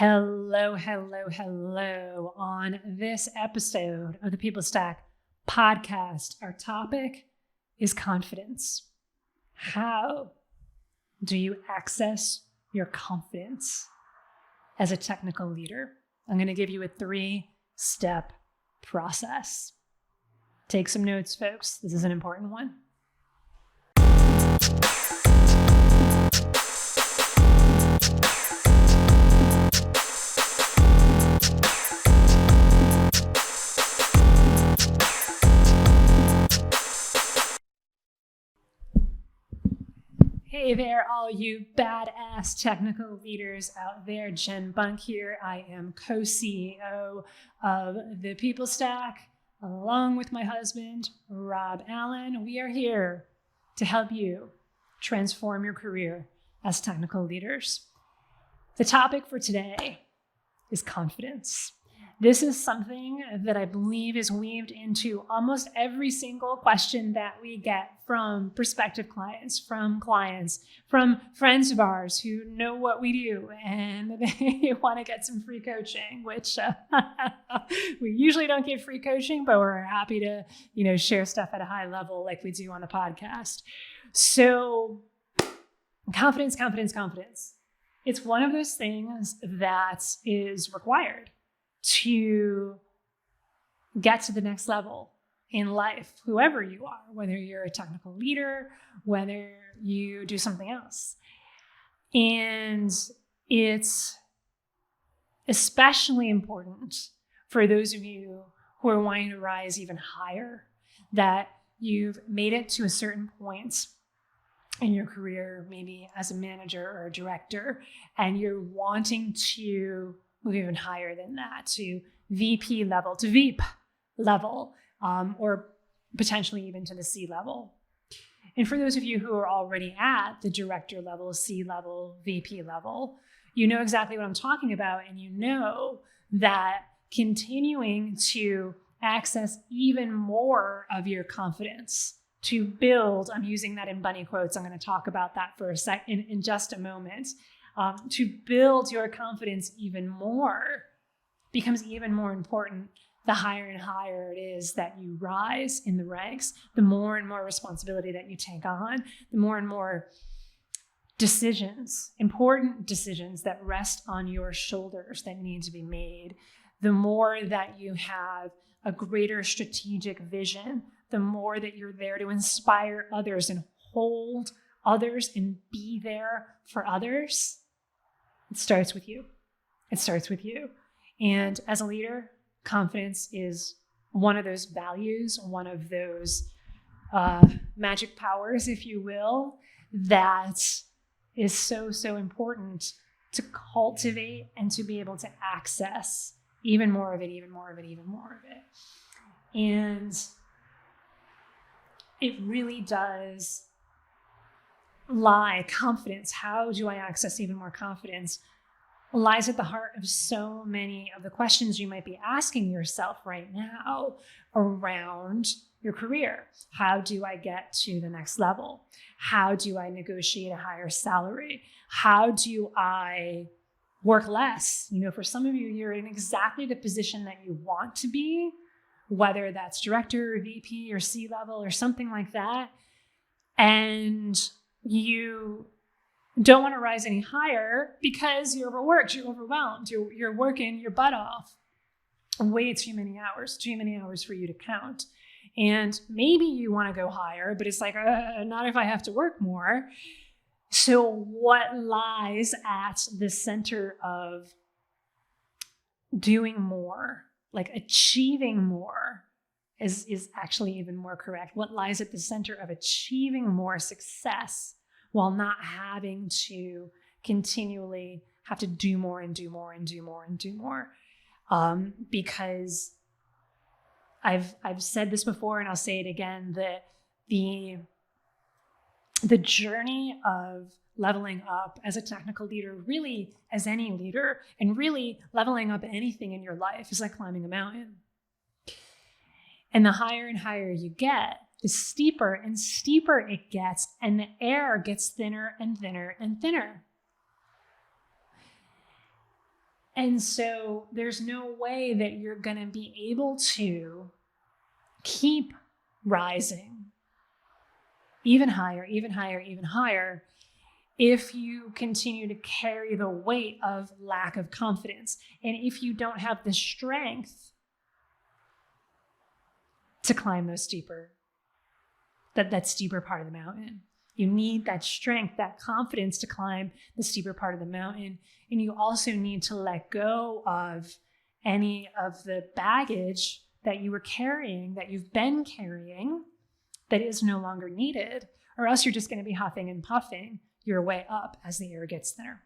Hello, hello, hello. On this episode of the People Stack podcast, our topic is confidence. How do you access your confidence as a technical leader? I'm going to give you a 3-step process. Take some notes, folks. This is an important one. Hey there, all you badass technical leaders out there. Jen Bunk here. I am co-CEO of the People Stack, along with my husband, Rob Allen. We are here to help you transform your career as technical leaders. The topic for today is confidence. This is something that I believe is weaved into almost every single question that we get from prospective clients, from friends of ours who know what we do and they want to get some free coaching, which we usually don't get free coaching, but we're happy to, share stuff at a high level like we do on the podcast. So confidence. It's one of those things that is required to get to the next level in life, whoever you are, whether you're a technical leader, whether you do something else. And it's especially important for those of you who are wanting to rise even higher, that you've made it to a certain point in your career, maybe as a manager or a director, and you're wanting to move even higher than that to VP level, to VEP level, or potentially even to the C level. And for those of you who are already at the director level, C level, VP level, you know exactly what I'm talking about, and you know that continuing to access even more of your confidence to build, I'm using that in bunny quotes, I'm going to talk about that for a second in just a moment, to build your confidence even more becomes even more important the higher and higher it is that you rise in the ranks, the more and more responsibility that you take on, the more and more decisions, important decisions that rest on your shoulders that need to be made, the more that you have a greater strategic vision, the more that you're there to inspire others and hold others and be there for others. It starts with you. And as a leader, confidence is one of those values, one of those magic powers, if you will, that is so, so important to cultivate and to be able to access even more of it. And it really does lie, confidence. How do I access even more confidence? Lies at the heart of so many of the questions you might be asking yourself right now around your career. How do I get to the next level? How do I negotiate a higher salary? How do I work less? For some of you, you're in exactly the position that you want to be, whether that's director or VP or C level or something like that. And you don't want to rise any higher because you're overworked, you're overwhelmed, you're working your butt off way too many hours for you to count. And maybe you want to go higher, but it's like, not if I have to work more. So what lies at the center of doing more, like achieving more, is actually even more correct. What lies at the center of achieving more success while not having to continually have to do more and do more and do more and do more. Because I've said this before and I'll say it again, that the journey of leveling up as a technical leader, really as any leader, and really leveling up anything in your life is like climbing a mountain. And the higher and higher you get, the steeper and steeper it gets, and the air gets thinner and thinner and thinner. And so there's no way that you're going to be able to keep rising even higher, even higher, even higher if you continue to carry the weight of lack of confidence. And if you don't have the strength to climb those steeper, that steeper part of the mountain. You need that strength, that confidence to climb the steeper part of the mountain. And you also need to let go of any of the baggage that you were carrying, that you've been carrying, that is no longer needed, or else you're just going to be huffing and puffing your way up as the air gets thinner.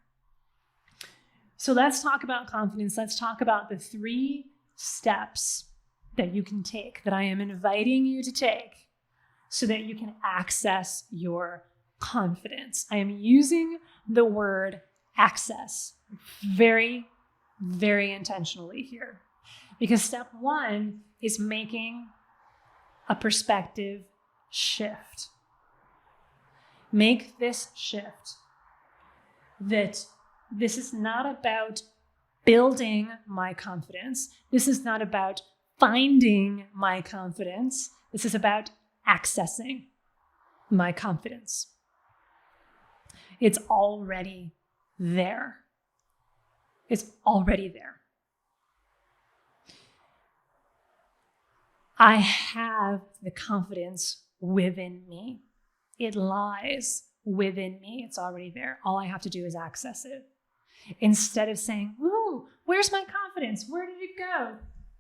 So let's talk about confidence. Let's talk about the 3 steps that you can take, that I am inviting you to take, so that you can access your confidence. I am using the word access very, very intentionally here, because step 1 is making a perspective shift. Make this shift that this is not about building my confidence. This is not about finding my confidence. This is about accessing my confidence. It's already there. It's already there. I have the confidence within me. It lies within me. It's already there. All I have to do is access it. Instead of saying, "Ooh, where's my confidence? Where did it go?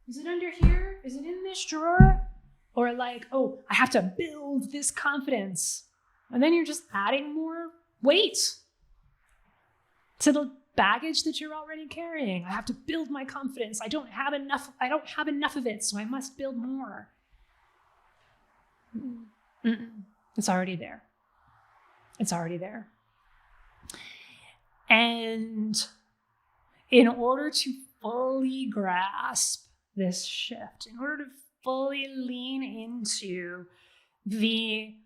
Is it under here? Is it in this drawer?" Or like, "Oh, I have to build this confidence." And then you're just adding more weight to the baggage that you're already carrying. I have to build my confidence. I don't have enough of it, so I must build more. It's already there. It's already there. And in order to fully grasp this shift, in order to fully lean into the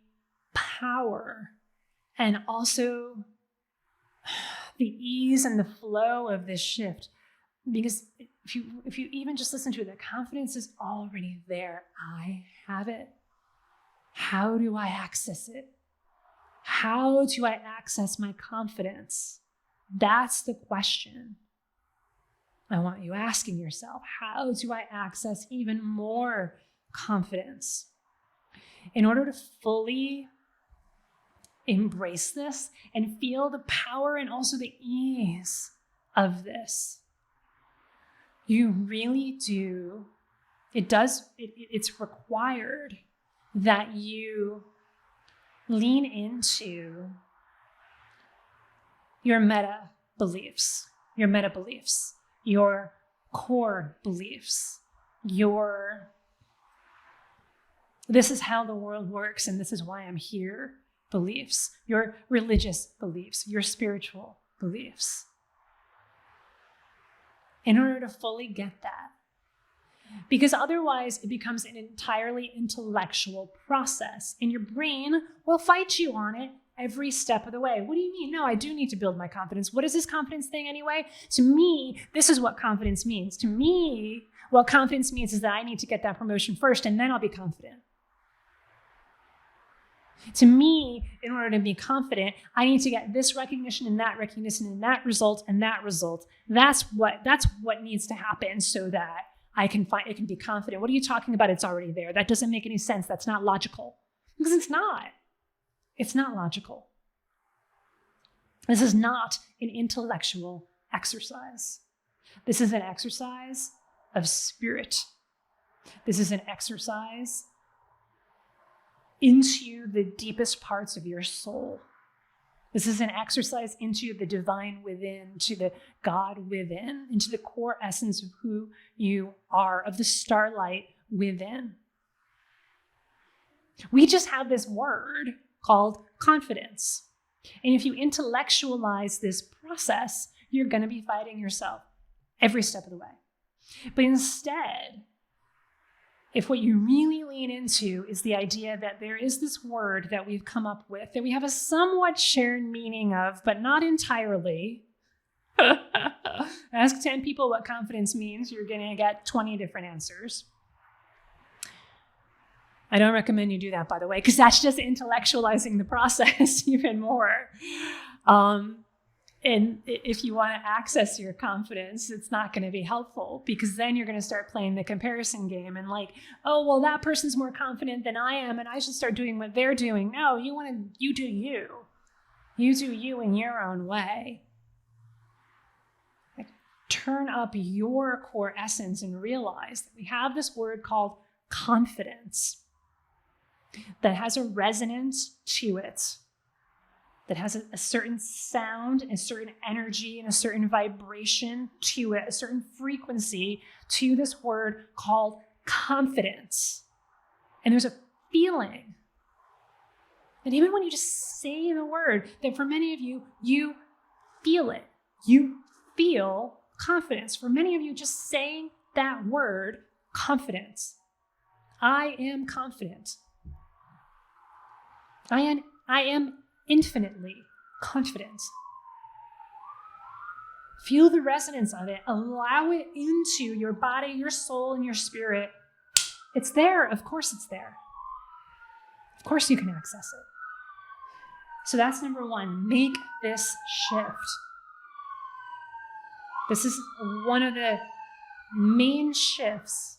power and also the ease and the flow of this shift, because if you even just listen to it, the confidence is already there. I have it. How do I access it? How do I access my confidence? That's the question I want you asking yourself. How do I access even more confidence? In order to fully embrace this and feel the power and also the ease of this, you really do, it's required that you lean into your meta beliefs, your core beliefs, this is how the world works and this is why I'm here beliefs, your religious beliefs, your spiritual beliefs. In order to fully get that. Because otherwise it becomes an entirely intellectual process and your brain will fight you on it every step of the way. What do you mean? No, I do need to build my confidence. What is this confidence thing anyway? To me, this is what confidence means. To me, what confidence means is that I need to get that promotion first and then I'll be confident. To me, in order to be confident, I need to get this recognition and that recognition and that result and that result. That's what needs to happen so that I can be confident. What are you talking about? It's already there. That doesn't make any sense. That's not logical. Because it's not. It's not logical. This is not an intellectual exercise. This is an exercise of spirit. This is an exercise into the deepest parts of your soul. This is an exercise into the divine within, to the God within, into the core essence of who you are, of the starlight within. We just have this word called confidence. And if you intellectualize this process, you're going to be fighting yourself every step of the way. But instead, if what you really lean into is the idea that there is this word that we've come up with, that we have a somewhat shared meaning of, but not entirely, Ask 10 people what confidence means. You're going to get 20 different answers. I don't recommend you do that, by the way, because that's just intellectualizing the process even more. And if you want to access your confidence, it's not going to be helpful, because then you're going to start playing the comparison game and like, oh, well, that person's more confident than I am, and I should start doing what they're doing. No, you do you. You do you in your own way. Like, turn up your core essence and realize that we have this word called confidence that has a resonance to it, that has a certain sound, a certain energy, and a certain vibration to it, a certain frequency to this word called confidence. And there's a feeling. And even when you just say the word, that for many of you, you feel it. You feel confidence. For many of you, just saying that word, confidence. I am confident. I am infinitely confident. Feel the resonance of it. Allow it into your body, your soul, and your spirit. It's there. Of course it's there. Of course you can access it. So that's number one. Make this shift. This is one of the main shifts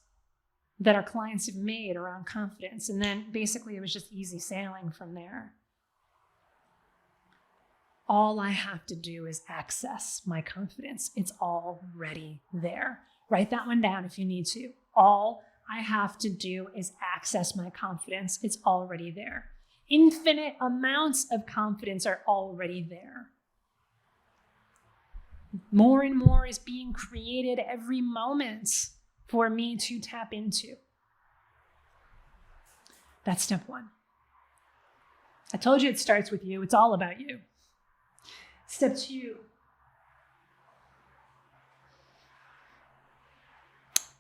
that our clients have made around confidence. And then basically it was just easy sailing from there. All I have to do is access my confidence. It's already there. Write that one down if you need to. All I have to do is access my confidence. It's already there. Infinite amounts of confidence are already there. More and more is being created every moment for me to tap into. That's step one. I told you it starts with you. It's all about you. Step two.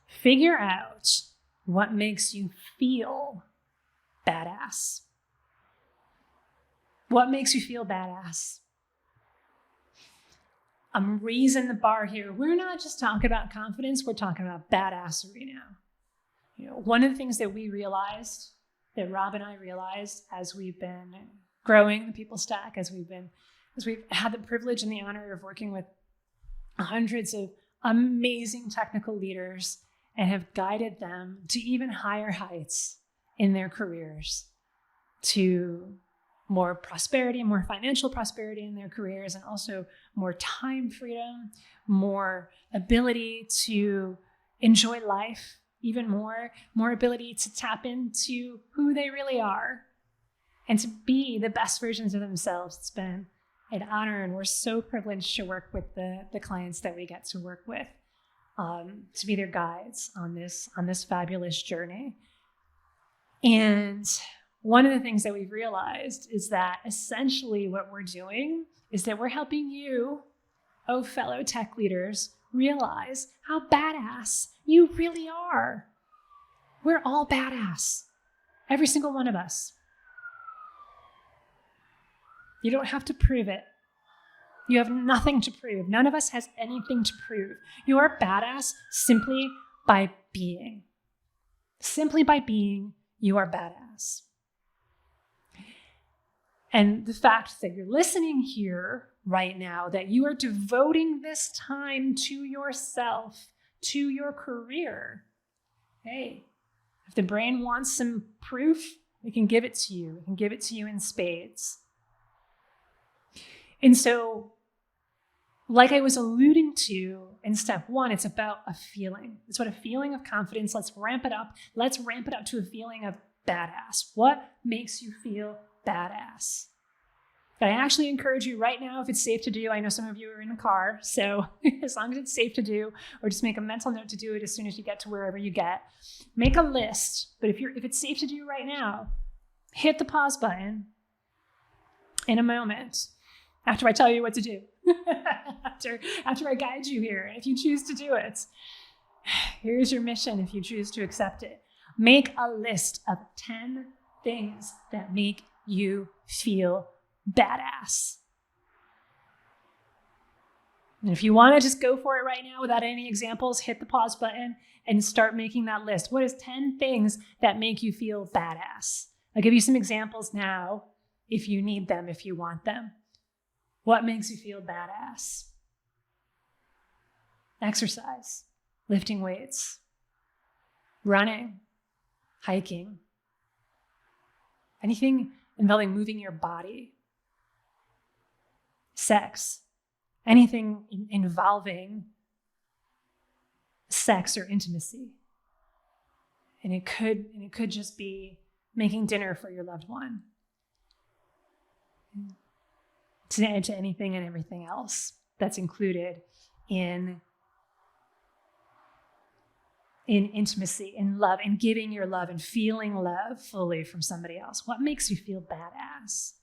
Figure out what makes you feel badass. What makes you feel badass? I'm raising the bar here. We're not just talking about confidence, we're talking about badassery now. One of the things that we realized, that Rob and I realized as we've been growing the People Stack, as we've had the privilege and the honor of working with hundreds of amazing technical leaders and have guided them to even higher heights in their careers, to more prosperity, more financial prosperity in their careers, and also more time freedom, more ability to enjoy life even more ability to tap into who they really are and to be the best versions of themselves. It's been an honor, and we're so privileged to work with the clients that we get to work with, to be their guides on this fabulous journey. And one of the things that we've realized is that essentially what we're doing is that we're helping you, oh fellow tech leaders, realize how badass you really are. We're all badass. Every single one of us. You don't have to prove it. You have nothing to prove. None of us has anything to prove. You are badass simply by being. Simply by being, you are badass. And the fact that you're listening here right now, that you are devoting this time to yourself, to your career. Hey, if the brain wants some proof, we can give it to you. We can give it to you in spades. And so, like I was alluding to in step one, it's about a feeling. It's about a feeling of confidence. Let's ramp it up. Let's ramp it up to a feeling of badass. What makes you feel badass? But I actually encourage you right now, if it's safe to do, I know some of you are in a car, so as long as it's safe to do, or just make a mental note to do it as soon as you get to wherever you get, make a list. But if it's safe to do right now, hit the pause button in a moment after I tell you what to do, after I guide you here. And if you choose to do it, here's your mission if you choose to accept it. Make a list of 10 things that make you feel badass. And if you want to just go for it right now without any examples, hit the pause button and start making that list. What is 10 things that make you feel badass? I'll give you some examples now if you need them, if you want them. What makes you feel badass? Exercise, lifting weights, running, hiking, anything involving moving your body, sex, anything involving sex or intimacy. And it could just be making dinner for your loved one. To anything and everything else that's included in intimacy, in love, in giving your love and feeling love fully from somebody else. What makes you feel badass?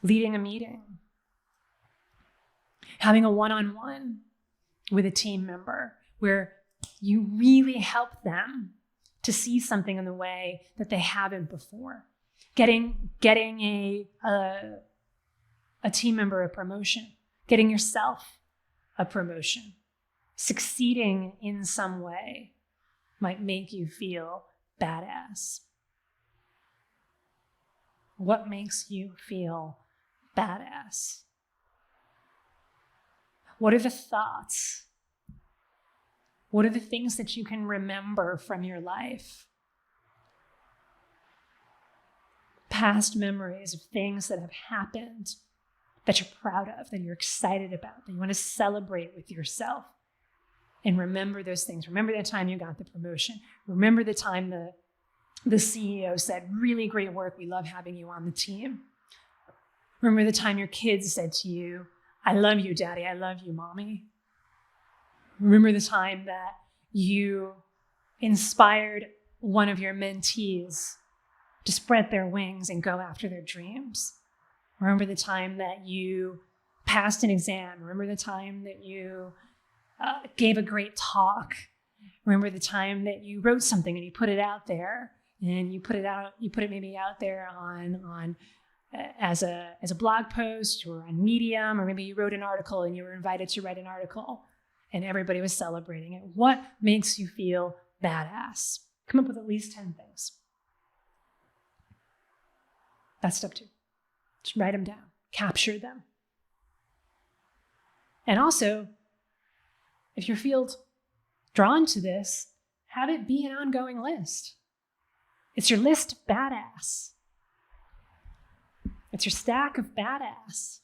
Leading a meeting, having a one-on-one with a team member where you really help them to see something in the way that they haven't before. Getting a team member a promotion, getting yourself a promotion, succeeding in some way might make you feel badass. What makes you feel badass? What are the thoughts? What are the things that you can remember from your life? Past memories of things that have happened that you're proud of, that you're excited about, that you want to celebrate with yourself. And remember those things. Remember the time you got the promotion. Remember the time the CEO said, really great work. We love having you on the team. Remember the time your kids said to you, I love you, Daddy. I love you, Mommy. Remember the time that you inspired one of your mentees to spread their wings and go after their dreams. Remember the time that you passed an exam. Remember the time that you gave a great talk. Remember the time that you wrote something and you put it out there, and you put it maybe out there on as a blog post or on Medium, or maybe you wrote an article and you were invited to write an article and everybody was celebrating it. What makes you feel badass? Come up with at least 10 things. That's step 2. Just write them down, capture them. And also, if you feel drawn to this, have it be an ongoing list. It's your list of badass. It's your stack of badass.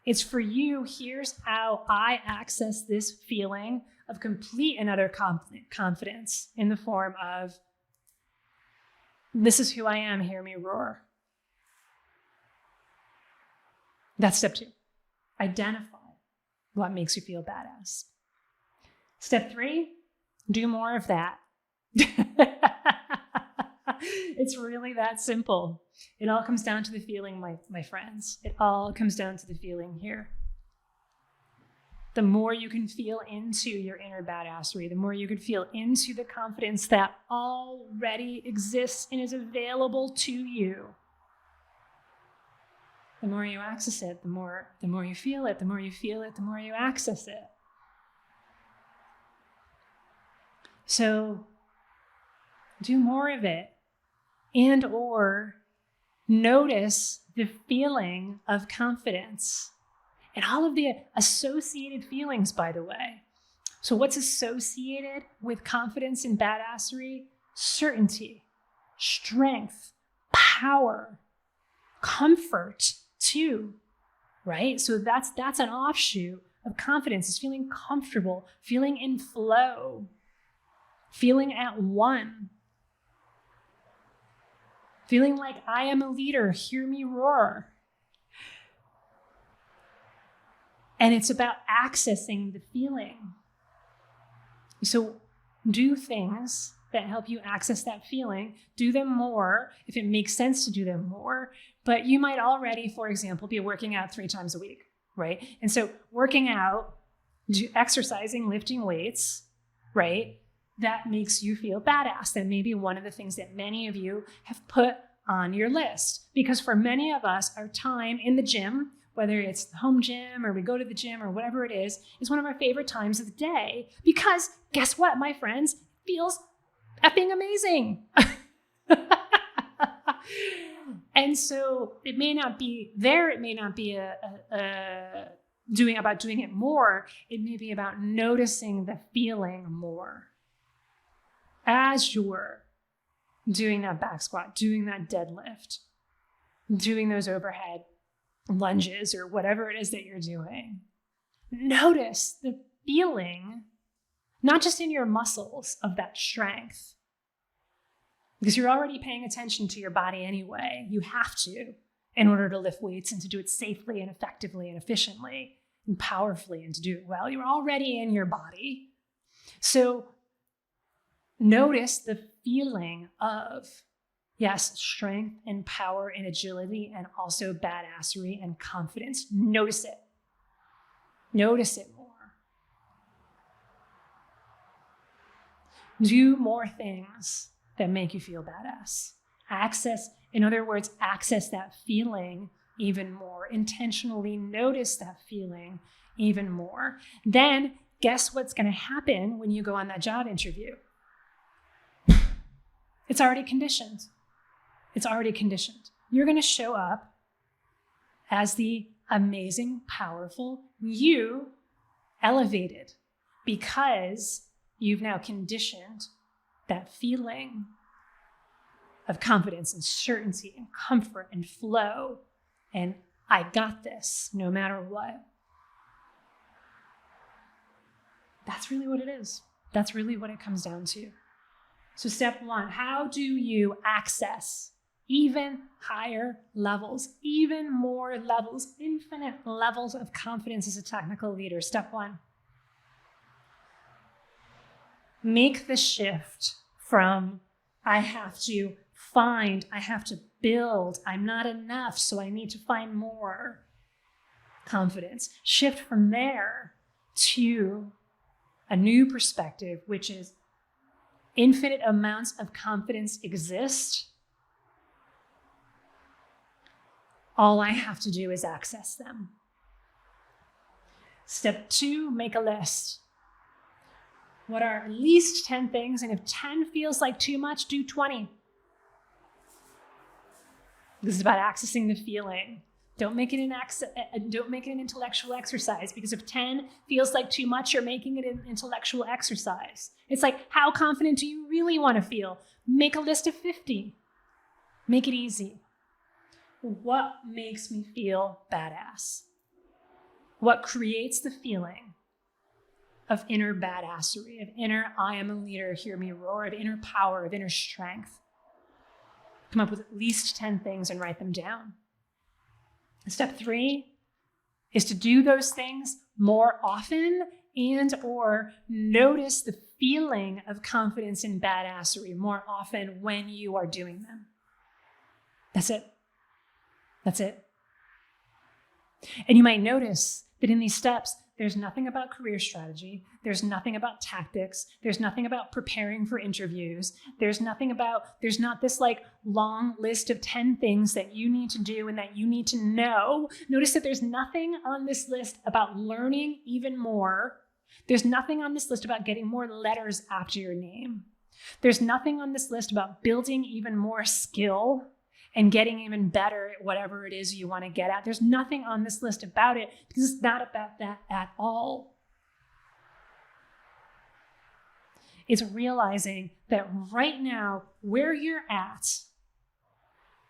It's for you, here's how I access this feeling of complete and utter confidence in the form of, this is who I am, hear me roar. That's step 2. Identify what makes you feel badass. Step 3, do more of that. It's really that simple. It all comes down to the feeling, my friends. It all comes down to the feeling here. The more you can feel into your inner badassery, the more you can feel into the confidence that already exists and is available to you, the more you access it, the more you feel it, the more you feel it, the more you access it. So do more of it, and or notice the feeling of confidence and all of the associated feelings, by the way. So what's associated with confidence and badassery? Certainty, strength, power, comfort too, right? So that's an offshoot of confidence. It's feeling comfortable, feeling in flow, feeling at one, feeling like I am a leader, hear me roar. And it's about accessing the feeling. So do things that help you access that feeling. Do them more if it makes sense to do them more. But you might already, for example, be working out 3 times a week, right? And so working out, exercising, lifting weights, right? That makes you feel badass. That may be one of the things that many of you have put on your list. Because for many of us, our time in the gym whether it's the home gym or we go to the gym or whatever it is one of our favorite times of the day because guess what, my friends? It feels effing amazing. And so it may not be there. It may not be doing it more. It may be about noticing the feeling more as you're doing that back squat, doing that deadlift, doing those overhead lunges or whatever it is that you're doing. Notice the feeling, not just in your muscles of that strength, because you're already paying attention to your body anyway. You have to in order to lift weights and to do it safely and effectively and efficiently and powerfully and to do it well. You're already in your body. So notice the feeling of, yes, strength and power and agility and also badassery and confidence. Notice it. Notice it more. Do more things that make you feel badass. In other words, access that feeling even more. Intentionally notice that feeling even more. Then guess what's going to happen when you go on that job interview? It's already conditioned. It's already conditioned. You're going to show up as the amazing, powerful you, elevated, because you've now conditioned that feeling of confidence and certainty and comfort and flow and I got this no matter what. That's really what it is. That's really what it comes down to. So step one, how do you access even higher levels, even more levels, infinite levels of confidence as a technical leader? Step one, make the shift from I have to find, I have to build, I'm not enough, so I need to find more confidence. Shift from there to a new perspective, which is infinite amounts of confidence exist. All I have to do is access them. Step two, make a list. What are at least 10 things? And if 10 feels like too much, do 20. This is about accessing the feeling. Don't make it an intellectual exercise, because if 10 feels like too much, you're making it an intellectual exercise. It's like, how confident do you really want to feel? Make a list of 50. Make it easy. What makes me feel badass? What creates the feeling of inner badassery, of inner I am a leader, hear me roar, of inner power, of inner strength? Come up with at least 10 things and write them down. Step 3 is to do those things more often and or notice the feeling of confidence and badassery more often when you are doing them. That's it. That's it. And you might notice that in these steps, there's nothing about career strategy. There's nothing about tactics. There's nothing about preparing for interviews. There's not this like long list of 10 things that you need to do and that you need to know. Notice that there's nothing on this list about learning even more. There's nothing on this list about getting more letters after your name. There's nothing on this list about building even more skill and getting even better at whatever it is you want to get at. There's nothing on this list about it, because it's not about that at all. It's realizing that right now, where you're at,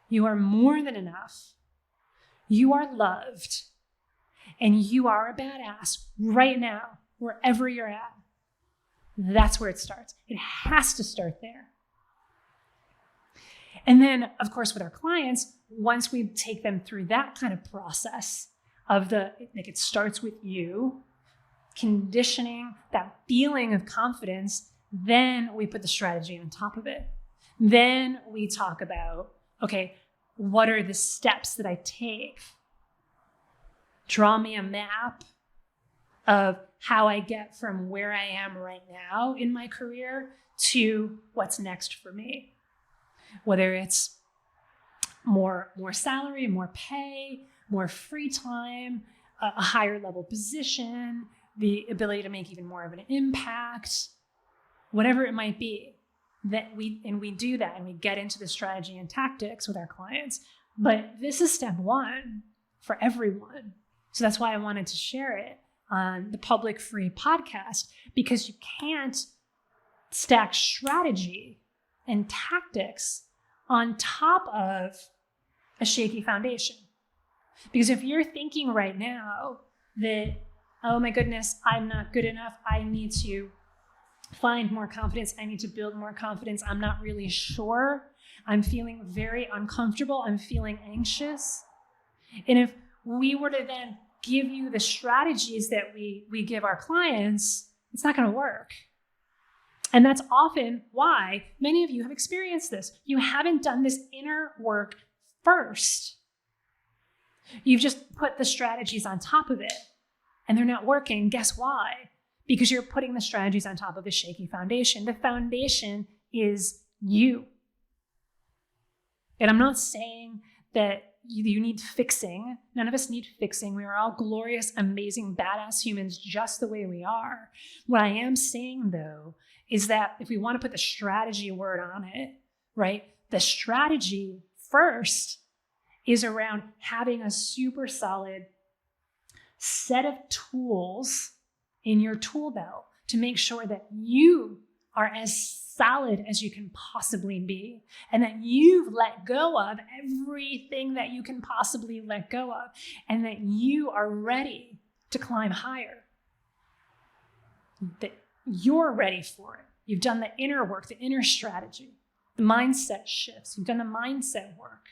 you are more than enough. You are loved, and you are a badass right now, wherever you're at. That's where it starts. It has to start there. And then, of course, with our clients, once we take them through that kind of process of it starts with you, conditioning that feeling of confidence, then we put the strategy on top of it. Then we talk about, okay, what are the steps that I take? Draw me a map of how I get from where I am right now in my career to what's next for me. Whether it's more salary, more pay, more free time, a higher level position, the ability to make even more of an impact, whatever it might be. We do that, and we get into the strategy and tactics with our clients. But this is step one for everyone. So that's why I wanted to share it on the public free podcast, because you can't stack strategy and tactics on top of a shaky foundation. Because if you're thinking right now that, oh my goodness, I'm not good enough, I need to find more confidence, I need to build more confidence, I'm not really sure, I'm feeling very uncomfortable, I'm feeling anxious. And if we were to then give you the strategies that we give our clients, it's not going to work. And that's often why many of you have experienced this. You haven't done this inner work first. You've just put the strategies on top of it, and they're not working. Guess why? Because you're putting the strategies on top of a shaky foundation. The foundation is you. And I'm not saying that you need fixing. None of us need fixing. We are all glorious, amazing, badass humans just the way we are. What I am saying, though, is that if we want to put the strategy word on it, right? The strategy first is around having a super solid set of tools in your tool belt to make sure that you are as solid as you can possibly be, and that you've let go of everything that you can possibly let go of, and that you are ready to climb higher. That you're ready for it. You've done the inner work, the inner strategy, the mindset shifts. You've done the mindset work.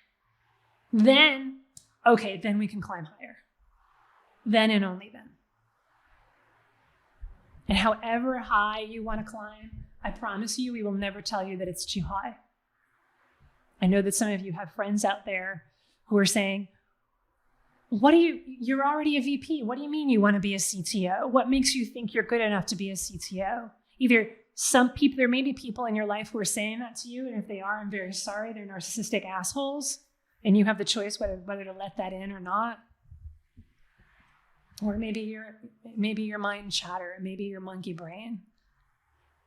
Then we can climb higher. Then and only then. And however high you want to climb, I promise you, we will never tell you that it's too high. I know that some of you have friends out there who are saying, you're already a VP. What do you mean you want to be a CTO? What makes you think you're good enough to be a CTO? There may be people in your life who are saying that to you. And if they are, I'm very sorry. They're narcissistic assholes. And you have the choice whether to let that in or not. Or maybe your mind chatter, maybe your monkey brain.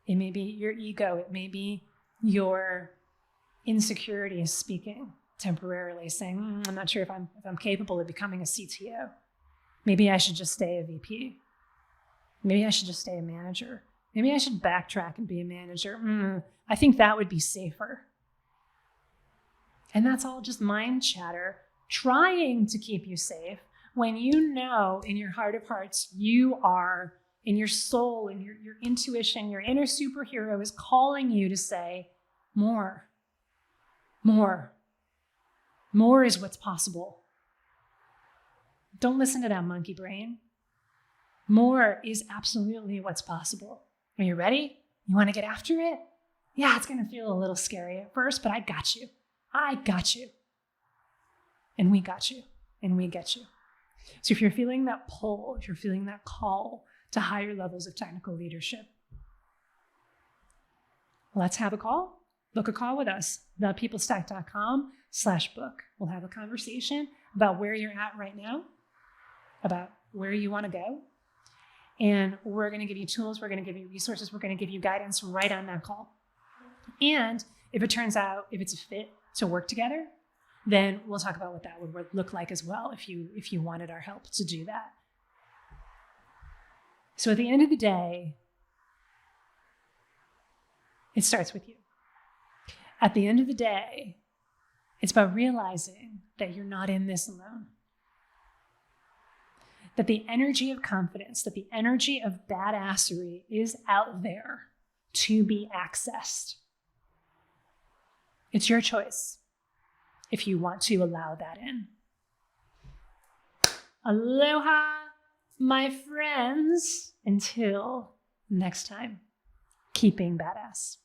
It may be your ego. It may be your insecurities speaking temporarily, saying, I'm not sure if I'm capable of becoming a CTO. Maybe I should just stay a VP. Maybe I should just stay a manager. Maybe I should backtrack and be a manager. I think that would be safer. And that's all just mind chatter trying to keep you safe when you know in your heart of hearts you are, in your soul, in your intuition, your inner superhero is calling you to say, more. More. More is what's possible. Don't listen to that monkey brain. More is absolutely what's possible. Are you ready? You want to get after it? Yeah, it's going to feel a little scary at first, but I got you. I got you. And we got you. And we get you. So if you're feeling that pull, if you're feeling that call to higher levels of technical leadership, let's have a call. Book a call with us, thepeoplestack.com/book. We'll have a conversation about where you're at right now, about where you want to go. And we're going to give you tools. We're going to give you resources. We're going to give you guidance right on that call. And if it turns out, if it's a fit to work together, then we'll talk about what that would look like as well if you wanted our help to do that. So at the end of the day, it starts with you. At the end of the day, it's about realizing that you're not in this alone. That the energy of confidence, that the energy of badassery is out there to be accessed. It's your choice if you want to allow that in. Aloha, my friends. Until next time, keep being badass.